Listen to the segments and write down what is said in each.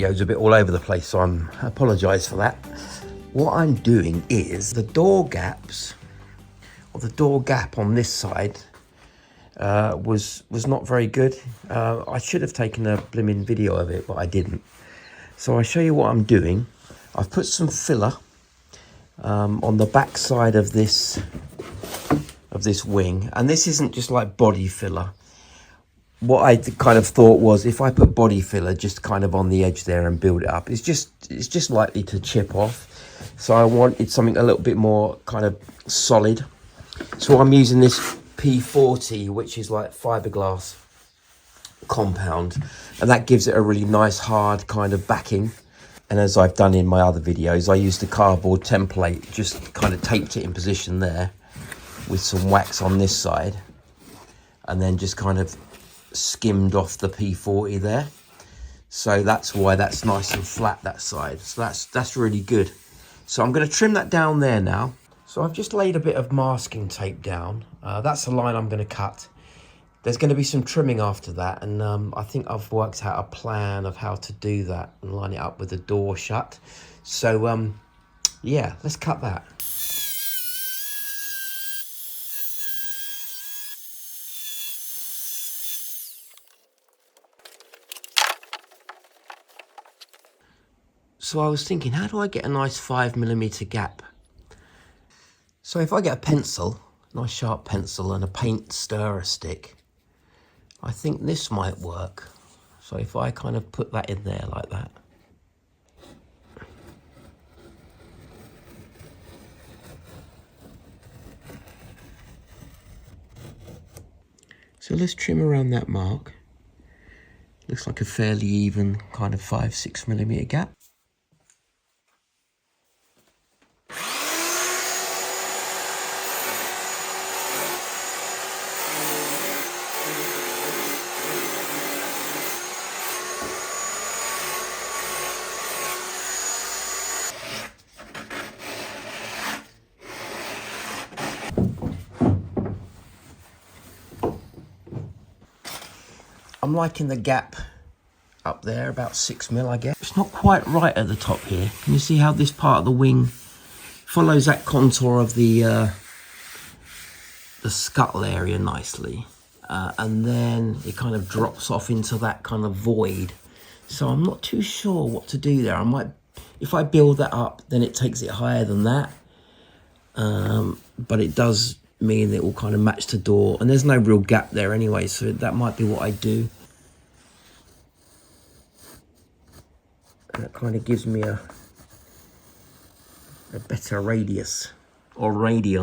video's a bit all over the place, so I apologise for that. What I'm doing is the door gaps, or the door gap on this side was not very good. I should have taken a blimmin' video of it, but I didn't. So I'll show you what I'm doing. I've put some filler on the back side of this wing, and this isn't just like body filler. What I kind of thought was, if I put body filler just kind of on the edge there and build it up, it's just likely to chip off. So I wanted something a little bit more kind of solid. So I'm using this P40, which is like fiberglass compound, and that gives it a really nice hard kind of backing. And as I've done in my other videos, I used a cardboard template, just kind of taped it in position there with some wax on this side, and then just kind of skimmed off the P40 there. So that's why that's nice and flat, that side. So that's really good. So I'm going to trim that down there now. So I've just laid a bit of masking tape down. That's the line I'm going to cut. There's going to be some trimming after that, and I think I've worked out a plan of how to do that and line it up with the door shut. So yeah, let's cut that. So I was thinking, how do I get a nice 5mm gap? So if I get a pencil, a nice sharp pencil, and a paint stirrer stick, I think this might work. So if I kind of put that in there like that. So let's trim around that mark. Looks like a fairly even kind of 5-6mm gap. I'm liking the gap up there, about 6mm, I guess. It's not quite right at the top here. Can you see how this part of the wing follows that contour of the scuttle area nicely? And then it kind of drops off into that kind of void. So I'm not too sure what to do there. I might, if I build that up, then it takes it higher than that. But it does mean it will kind of match the door, and there's no real gap there anyway, so that might be what I do. And that kind of gives me a better radius or radii.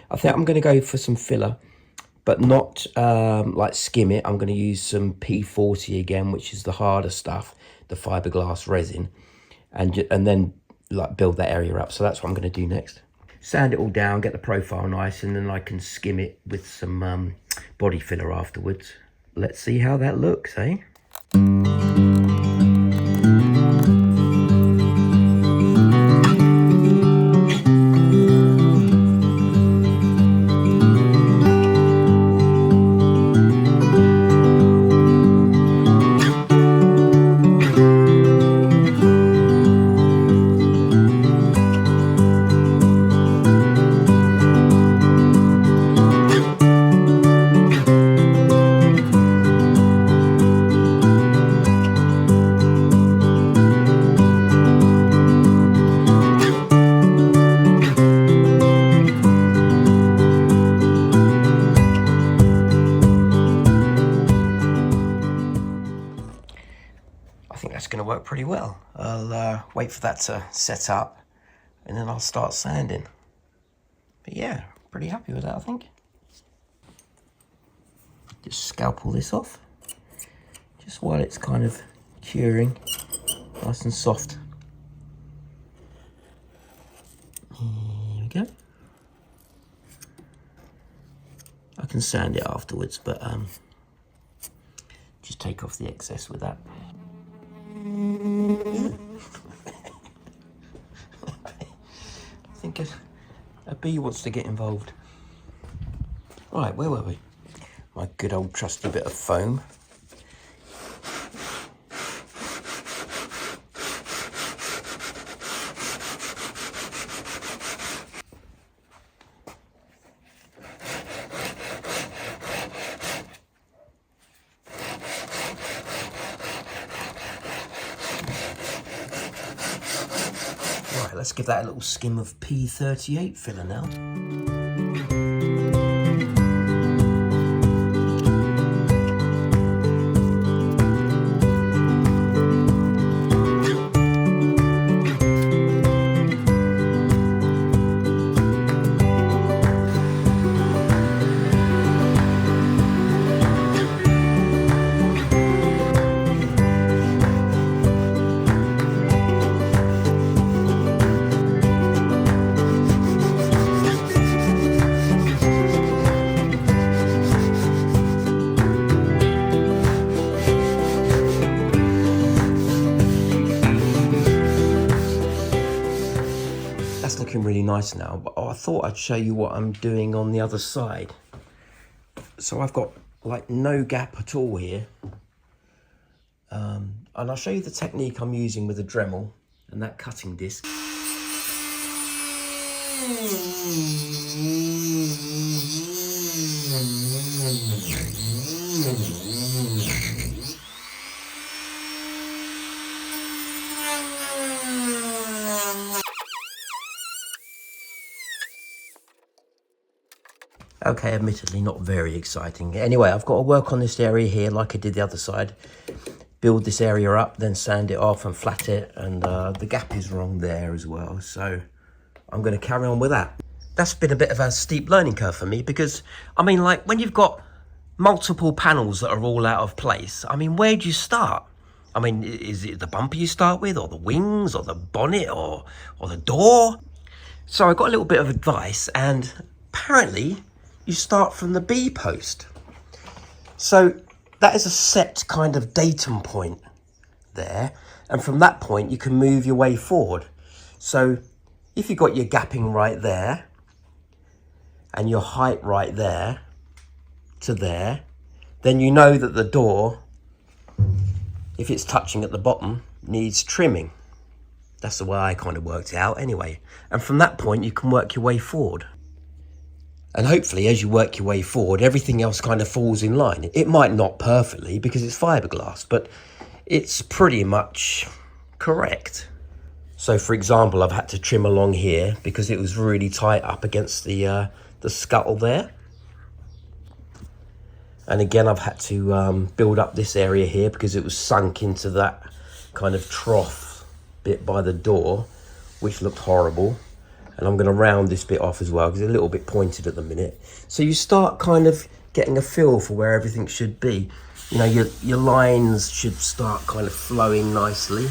I think I'm going to go for some filler, but not like skim it. I'm going to use some P40 again, which is the harder stuff, the fiberglass resin, and then like build that area up. So that's what I'm going to do next. Sand it all down, get the profile nice, and then I can skim it with some body filler afterwards. Let's see how that looks, eh? Going to work pretty well. I'll wait for that to set up, and then I'll start sanding. But yeah, pretty happy with that, I think. Just scalpel this off, just while it's kind of curing, nice and soft. Here we go. I can sand it afterwards, but just take off the excess with that. bee wants to get involved. Right, where were we? My good old trusty bit of foam. Right, let's give that a little skim of P38 filler now. Looking really nice now, but I thought I'd show you what I'm doing on the other side. So I've got like no gap at all here, and I'll show you the technique I'm using with the Dremel and that cutting disc. Okay, admittedly not very exciting. Anyway, I've got to work on this area here like I did the other side. Build this area up, then sand it off and flat it. And the gap is wrong there as well. So I'm going to carry on with that. That's been a bit of a steep learning curve for me because, I mean, like when you've got multiple panels that are all out of place, I mean, where do you start? I mean, is it the bumper you start with, or the wings, or the bonnet, or the door? So I got a little bit of advice, and apparently you start from the B post. So that is a set kind of datum point there. And from that point, you can move your way forward. So if you've got your gapping right there and your height right there to there, then you know that the door, if it's touching at the bottom, needs trimming. That's the way I kind of worked it out anyway. And from that point, you can work your way forward. And hopefully, as you work your way forward, everything else kind of falls in line. It might not perfectly because it's fiberglass, but it's pretty much correct. So, for example, I've had to trim along here because it was really tight up against the scuttle there. And again, I've had to build up this area here because it was sunk into that kind of trough bit by the door, which looked horrible. And I'm going to round this bit off as well because it's a little bit pointed at the minute. So you start kind of getting a feel for where everything should be. You know, your lines should start kind of flowing nicely.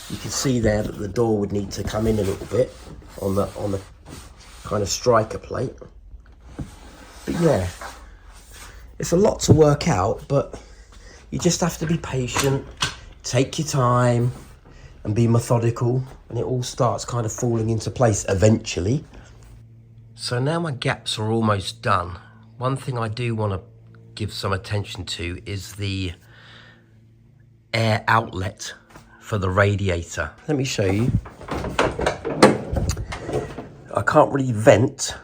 You can see there that the door would need to come in a little bit on the kind of striker plate. But yeah, it's a lot to work out, but you just have to be patient, take your time, and be methodical, and it all starts kind of falling into place eventually. So now my gaps are almost done. One thing I do want to give some attention to is the air outlet for the radiator. Let me show you. I can't really vent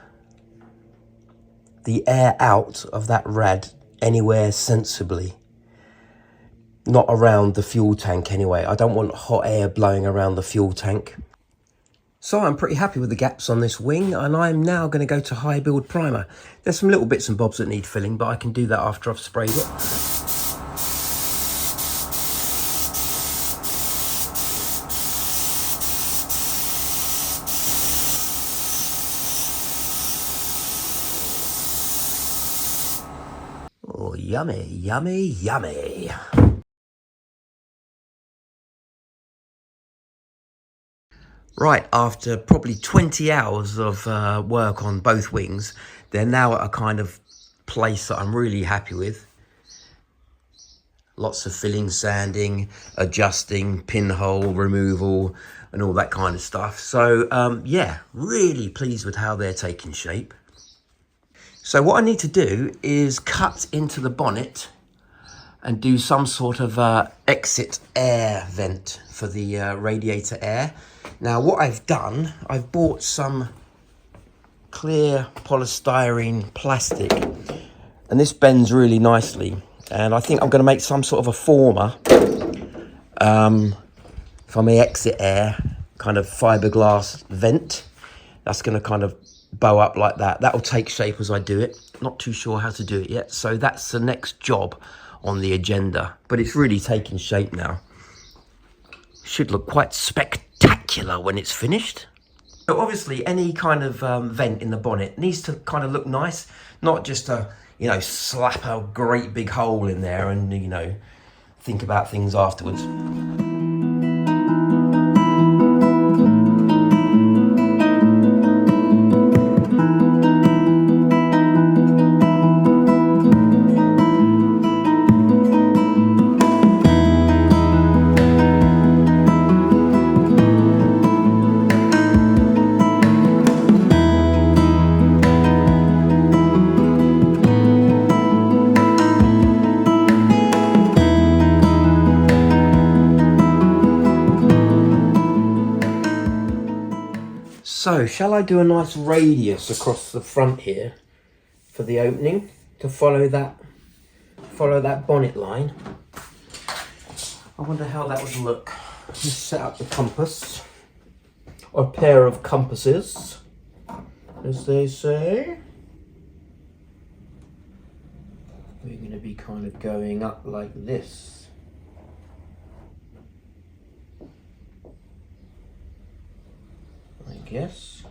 the air out of that rad anywhere sensibly. Not around the fuel tank anyway. I don't want hot air blowing around the fuel tank. So I'm pretty happy with the gaps on this wing, and I'm now going to go to high build primer. There's some little bits and bobs that need filling, but I can do that after I've sprayed it. Oh, yummy, yummy, yummy. Right, after probably 20 hours of work on both wings, they're now at a kind of place that I'm really happy with. lots of filling, sanding, adjusting, pinhole removal, and all that kind of stuff. So yeah, really pleased with how they're taking shape. So what I need to do is cut into the bonnet and do some sort of exit air vent for the radiator air. Now what I've done, I've bought some clear polystyrene plastic, and this bends really nicely, and I think I'm going to make some sort of a former for my exit air kind of fiberglass vent. That's going to kind of bow up like that. That will take shape as I do it. Not too sure how to do it yet, so that's the next job on the agenda, but it's really taking shape now. Should look quite spectacular when it's finished. So obviously any kind of vent in the bonnet needs to kind of look nice, not just a, you know, slap a great big hole in there and, you know, think about things afterwards. So, shall I do a nice radius across the front here for the opening to follow that bonnet line? I wonder how that would look. Let's set up the compass, or a pair of compasses, as they say. We're going to be kind of going up like this. I guess.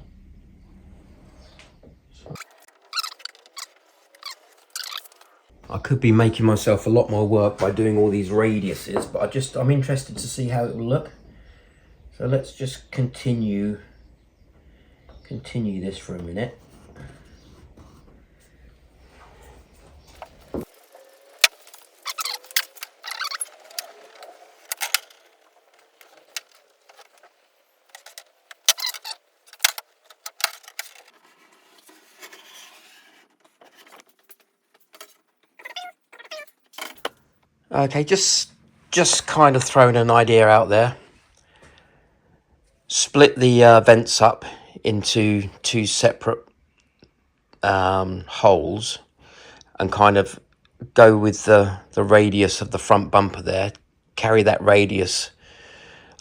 I could be making myself a lot more work by doing all these radiuses, but I'm interested to see how it will look. So let's just continue this for a minute. Okay, just kind of throwing an idea out there. Split the vents up into two separate holes and kind of go with the radius of the front bumper there. Carry that radius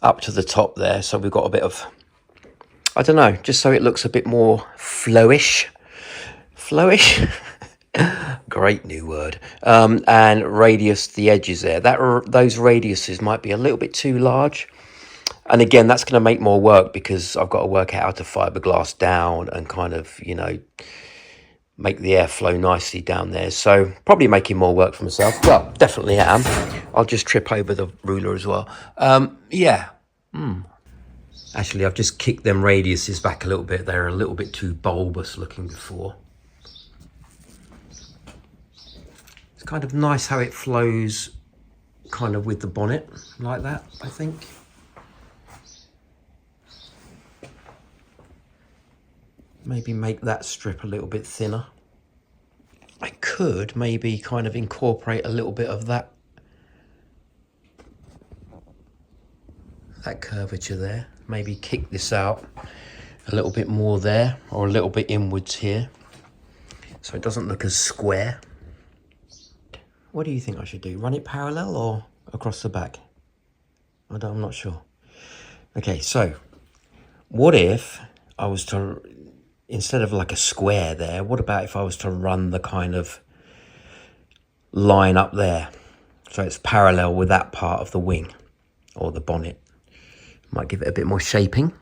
up to the top there, so we've got a bit of, I don't know, just so it looks a bit more flowish. Great new word. And radius the edges there. Those radiuses might be a little bit too large, and again that's going to make more work because I've got to work out how to fiberglass down and kind of, you know, make the air flow nicely down there. So probably making more work for myself. Well, definitely am. I'll just trip over the ruler as well. Yeah. Actually, I've just kicked them radiuses back a little bit. They're a little bit too bulbous looking before. It's kind of nice how it flows kind of with the bonnet like that, I think. Maybe make that strip a little bit thinner. I could maybe kind of incorporate a little bit of that curvature there. Maybe kick this out a little bit more there, or a little bit inwards here, so it doesn't look as square. What do you think I should do? Run it parallel or across the back? I'm not sure. Okay, so what if I was to, instead of like a square there, what about if I was to run the kind of line up there so it's parallel with that part of the wing or the bonnet? Might give it a bit more shaping.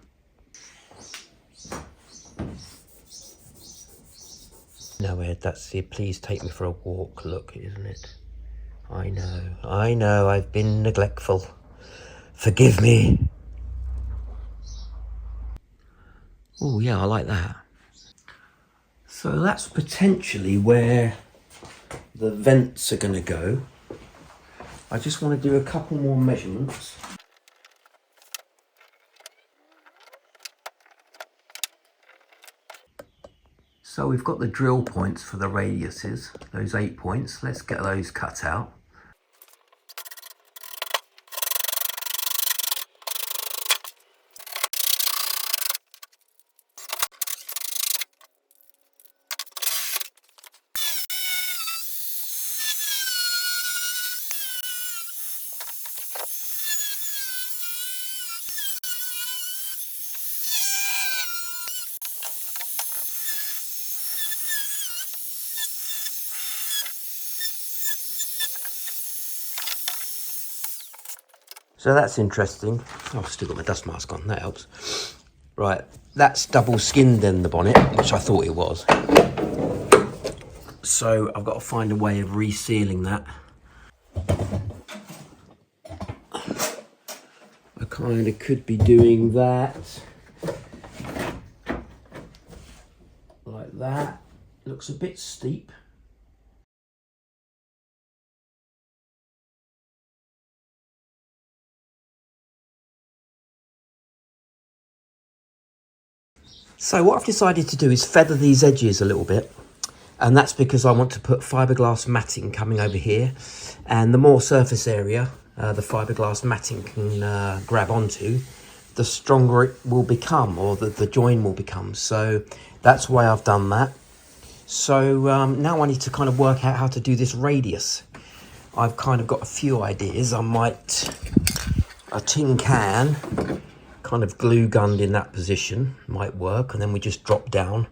No, Ed, that's it. Please take me for a walk look, isn't it? I know, I've been neglectful. Forgive me. Oh yeah, I like that. So that's potentially where the vents are going to go. I just want to do a couple more measurements. So we've got the drill points for the radiuses, those 8 points. Let's get those cut out. So that's interesting. Oh, I've still got my dust mask on, that helps. Right, that's double skinned in the bonnet, which I thought it was. So I've got to find a way of resealing that. I kind of could be doing that. Like that. Looks a bit steep. So what I've decided to do is feather these edges a little bit, and that's because I want to put fiberglass matting coming over here, and the more surface area the fiberglass matting can grab onto, the stronger it will become, or the join will become. So that's why I've done that. So now I need to kind of work out how to do this radius. I've kind of got a few ideas. I might, a tin can kind of glue gunned in that position might work, and then we just drop down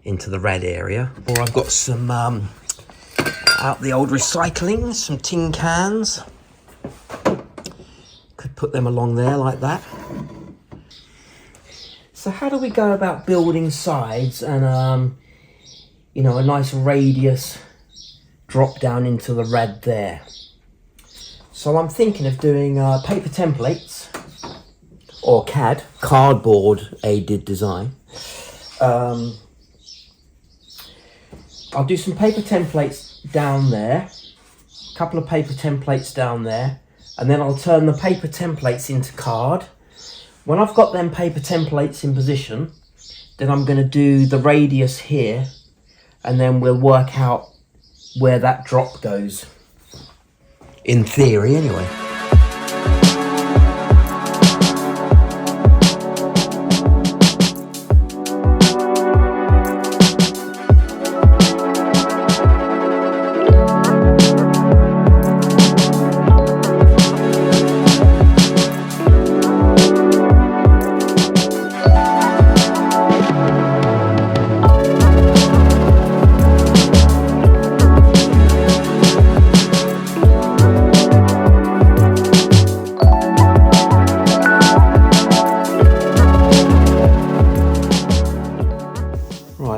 into the red area. Or I've got some out the old recycling, some tin cans, could put them along there like that. So how do we go about building sides and you know, a nice radius drop down into the red there? So I'm thinking of doing paper templates, or CAD, cardboard aided design. I'll do some paper templates down there, a couple of paper templates down there, and then I'll turn the paper templates into card. When I've got them paper templates in position, then I'm going to do the radius here, and then we'll work out where that drop goes. In theory, anyway.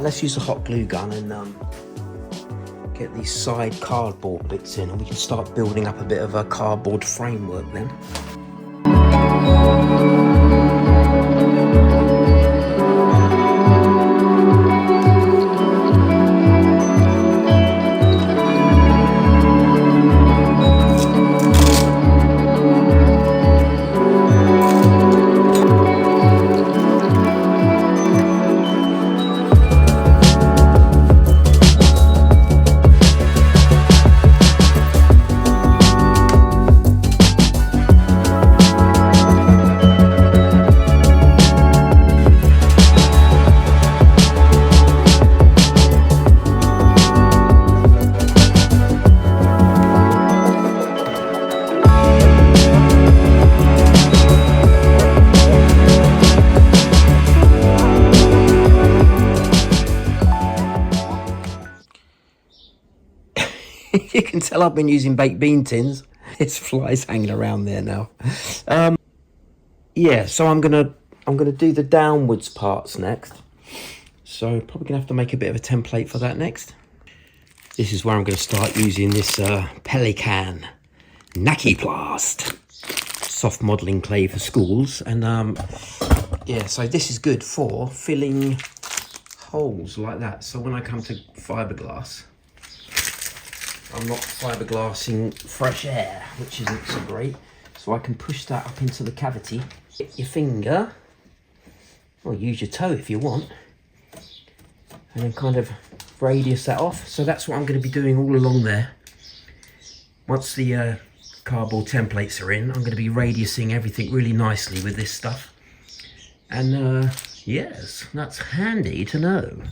Let's use a hot glue gun and get these side cardboard bits in, and we can start building up a bit of a cardboard framework then. You can tell I've been using baked bean tins. There's flies hanging around there now. Yeah, so I'm gonna do the downwards parts next. So probably gonna have to make a bit of a template for that next. This is where I'm gonna start using this Pelican Nakiplast soft modelling clay for schools, and yeah, so this is good for filling holes like that. So when I come to fiberglass, I'm not fiberglassing fresh air, which isn't so great. So I can push that up into the cavity. Get your finger, or use your toe if you want, and then kind of radius that off. So that's what I'm going to be doing all along there. Once the cardboard templates are in, I'm going to be radiusing everything really nicely with this stuff. And yes, that's handy to know.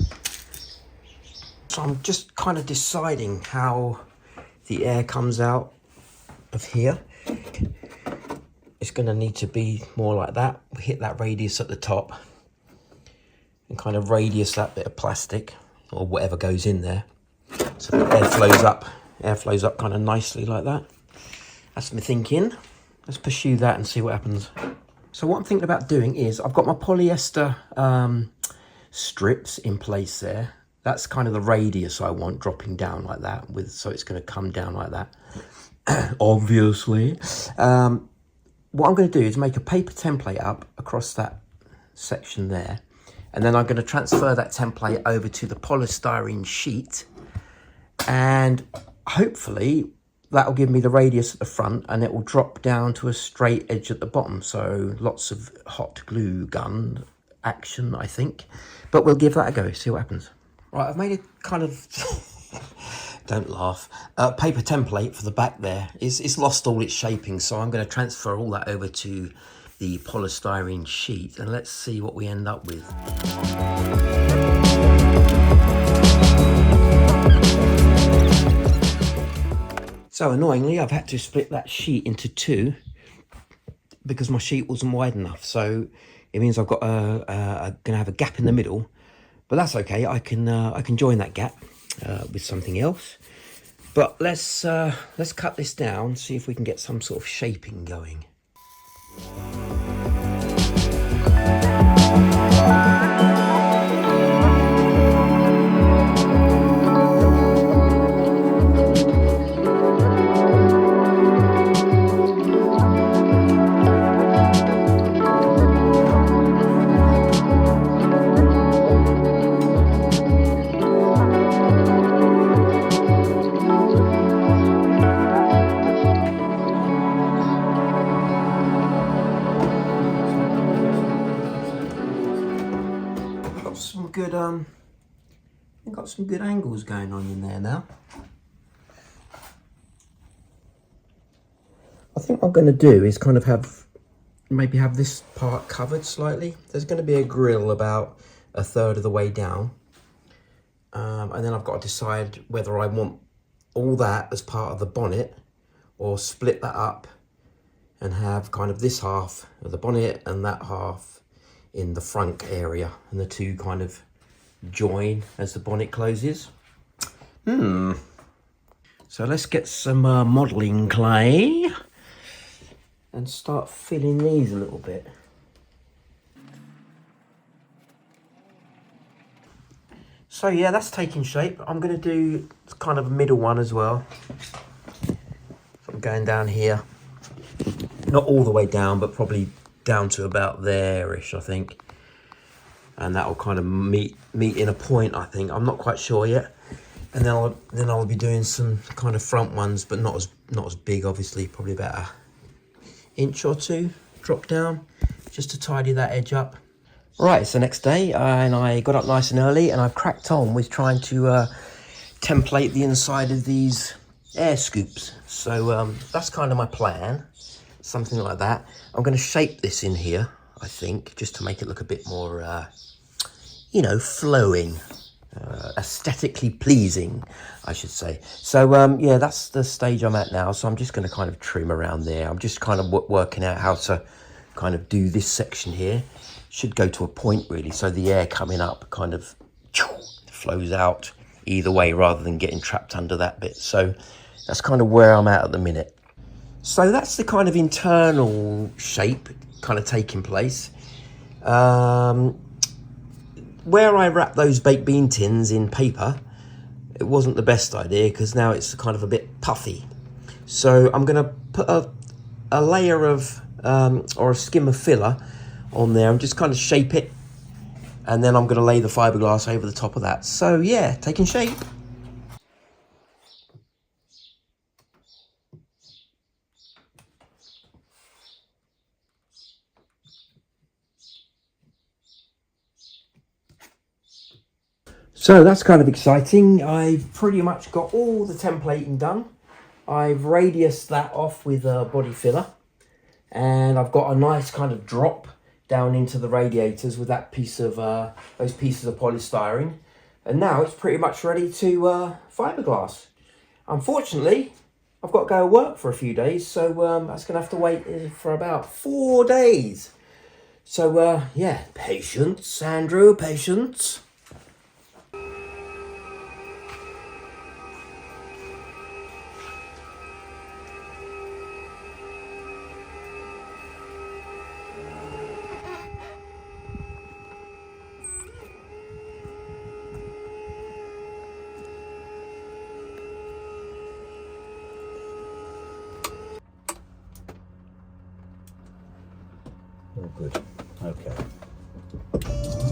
So I'm just kind of deciding how the air comes out of here. It's going to need to be more like that. We hit that radius at the top and kind of radius that bit of plastic or whatever goes in there. So the air flows up kind of nicely like that. That's my thinking. Let's pursue that and see what happens. So what I'm thinking about doing is I've got my polyester strips in place there. That's kind of the radius I want, dropping down like that, so it's going to come down like that. Obviously. What I'm going to do is make a paper template up across that section there. And then I'm going to transfer that template over to the polystyrene sheet. And hopefully that'll give me the radius at the front, and it will drop down to a straight edge at the bottom. So lots of hot glue gun action, I think. But we'll give that a go, see what happens. Right, I've made a kind of, don't laugh, paper template for the back there. It's lost all its shaping, so I'm going to transfer all that over to the polystyrene sheet, and let's see what we end up with. So annoyingly, I've had to split that sheet into two because my sheet wasn't wide enough. So it means I've got gonna have a gap in the middle. But that's okay, I can join that gap with something else. But let's cut this down, see if we can get some sort of shaping going. Got some good angles going on in there now. I think what I'm going to do is kind of maybe have this part covered slightly. There's going to be a grill about a third of the way down, and then I've got to decide whether I want all that as part of the bonnet or split that up and have kind of this half of the bonnet and that half in the front area, and the two kind of join as the bonnet closes. So let's get some modelling clay and start filling these a little bit. So yeah, that's taking shape. I'm going to do kind of a middle one as well. So I'm going down here, not all the way down, but probably down to about there-ish, I think. And that will kind of meet in a point, I think. I'm not quite sure yet. And then I'll be doing some kind of front ones, but not as big, obviously. Probably about an inch or two drop down, just to tidy that edge up. Right, it's the next day, and I got up nice and early, and I've cracked on with trying to template the inside of these air scoops. So that's kind of my plan, something like that. I'm going to shape this in here, I think, just to make it look a bit more, you know, flowing, aesthetically pleasing, I should say. So, yeah, that's the stage I'm at now. So I'm just going to kind of trim around there. I'm just kind of working out how to kind of do this section here. Should go to a point, really, so the air coming up kind of flows out either way rather than getting trapped under that bit. So that's kind of where I'm at the minute. So that's the kind of internal shape kind of taking place. Where I wrap those baked bean tins in paper, it wasn't the best idea because now it's kind of a bit puffy. So I'm going to put a layer of, or a skim of filler on there and just kind of shape it. And then I'm going to lay the fiberglass over the top of that. So yeah, taking shape. So that's kind of exciting. I've pretty much got all the templating done. I've radiused that off with a body filler, and I've got a nice kind of drop down into the radiators with that piece of those pieces of polystyrene, and now it's pretty much ready to fiberglass. Unfortunately, I've got to go work for a few days, so that's gonna have to wait for about 4 days. So yeah, patience, Andrew, patience. Oh, good. Okay.